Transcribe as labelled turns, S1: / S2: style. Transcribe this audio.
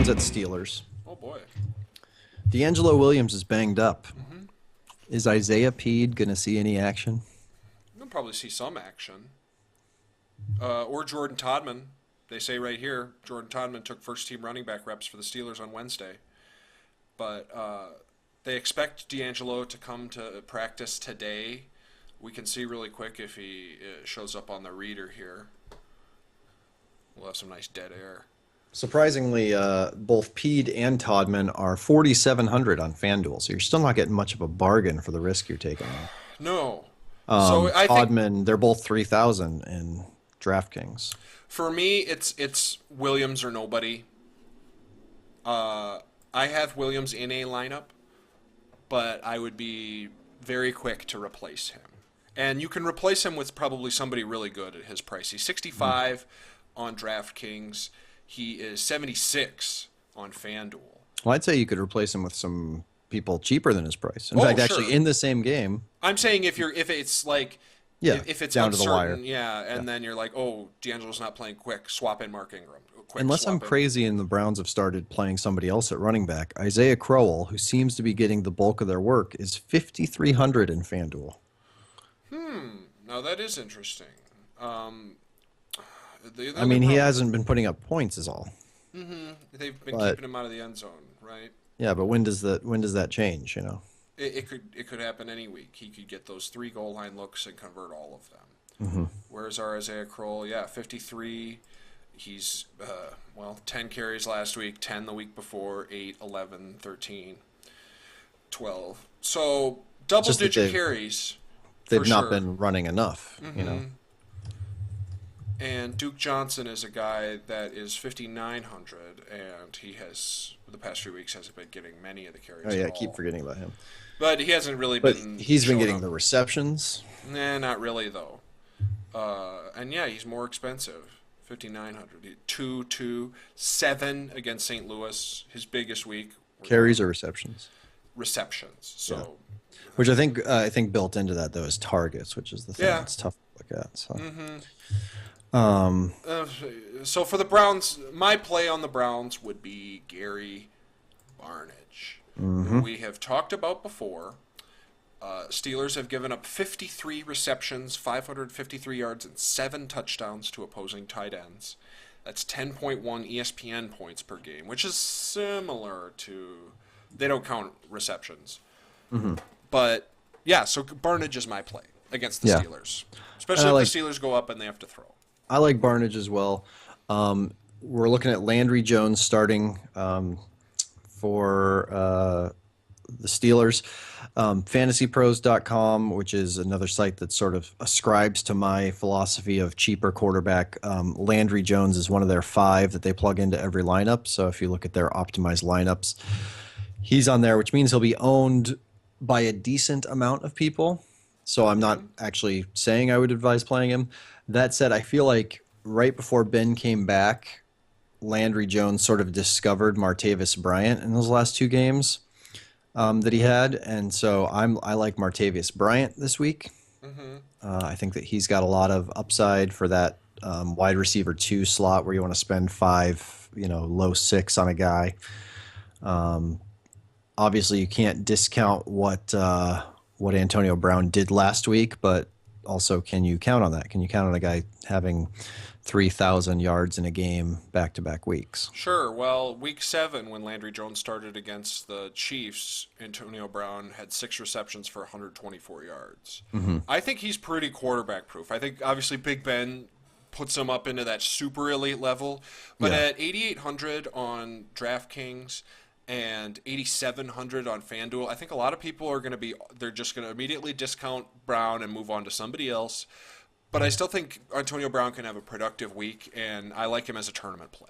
S1: Browns at Steelers.
S2: Oh boy.
S1: D'Angelo Williams is banged up.
S2: Mm-hmm.
S1: Is Isaiah Peed going to see any action?
S2: You'll probably see some action. Or Jordan Todman. They say right here, Jordan Todman took first-team running back reps for the Steelers on Wednesday. But they expect D'Angelo to come to practice today. We can see really quick if he shows up on the reader here. We'll have some nice dead air.
S1: Surprisingly, both Peed and Todman are 4,700 on FanDuel, so you're still not getting much of a bargain for the risk you're taking.
S2: No. So I think
S1: Todman, they're both 3,000 in DraftKings.
S2: for me, it's Williams or nobody. I have Williams in a lineup, but I would be very quick to replace him. And you can replace him with probably somebody really good at his price. He's 65 on DraftKings. He is 76 on FanDuel.
S1: Well, I'd say you could replace him with some people cheaper than his price. In
S2: Oh,
S1: fact,
S2: sure.
S1: actually, in the same game,
S2: I'm saying if it's like
S1: yeah,
S2: if it's
S1: down to the wire.
S2: uncertain, yeah, and then you're like, oh, D'Angelo's not playing quick, swap in Mark Ingram. Quick,
S1: Unless I'm
S2: swap in.
S1: crazy and the Browns have started playing somebody else at running back, Isaiah Crowell, who seems to be getting the bulk of their work, is 5,300 in FanDuel.
S2: Now that is interesting.
S1: I mean, he hasn't been putting up points, is all.
S2: They've been
S1: but-
S2: keeping him out of the end zone, right?
S1: Yeah, but when does that change? You know.
S2: It could happen any week. He could get those 3 goal line looks and convert all of them. Where's our Isaiah Crowell? Yeah, 53. He's 10 carries last week, 10 the week before, 8, 11, 13, 12. So
S1: Just that
S2: double-digit carries.
S1: They've
S2: for
S1: not
S2: sure.
S1: been running enough. You know.
S2: And Duke Johnson is a guy that is 5,900, and he has, the past few weeks, hasn't been getting many of the carries
S1: Oh yeah, I
S2: at
S1: keep
S2: all.
S1: forgetting about him.
S2: But he hasn't really
S1: But
S2: been.
S1: he's been
S2: showing
S1: getting
S2: up.
S1: the receptions.
S2: Nah, not really though. And yeah, he's more expensive. 5,900. 2, 2, 7 against St. Louis. His biggest week.
S1: Carries or receptions.
S2: Receptions. So.
S1: Which I think built into that though is targets, which is the thing
S2: Yeah.
S1: that's tough to look at. So.
S2: So for the Browns, my play on the Browns would be Gary Barnidge, who we have talked about before. Steelers have given up 53 receptions, 553 yards, and 7 touchdowns to opposing tight ends. That's 10.1 ESPN points per game, which is similar to. They don't count receptions. But, yeah, so Barnidge is my play against the
S1: Yeah.
S2: Steelers. Especially
S1: like-
S2: if the Steelers go up and they have to throw.
S1: I like Barnidge as well. We're looking at Landry Jones starting for the Steelers. FantasyPros.com, which is another site that sort of ascribes to my philosophy of cheaper quarterback. Landry Jones is one of their 5 that they plug into every lineup. So if you look at their optimized lineups, he's on there, which means he'll be owned by a decent amount of people. So I'm not actually saying I would advise playing him. That said, I feel like right before Ben came back, Landry Jones sort of discovered Martavis Bryant in those last 2 games that he had, and so I like Martavis Bryant this week. I think that he's got a lot of upside for that wide receiver 2 slot where you want to spend 5, low 6 on a guy. Obviously, you can't discount what Antonio Brown did last week, but also, can you count on that? Can you count on a guy having 3,000 yards in a game back-to-back weeks?
S2: Sure. Well, week 7, when Landry Jones started against the Chiefs, Antonio Brown had 6 receptions for 124 yards. I think he's pretty quarterback-proof. I think, obviously, Big Ben puts him up into that super elite level. But
S1: Yeah.
S2: at 8,800 on DraftKings and 8,700 on FanDuel, I think a lot of people are going to be – they're just going to immediately discount Brown and move on to somebody else. But I still think Antonio Brown can have a productive week, and I like him as a tournament play.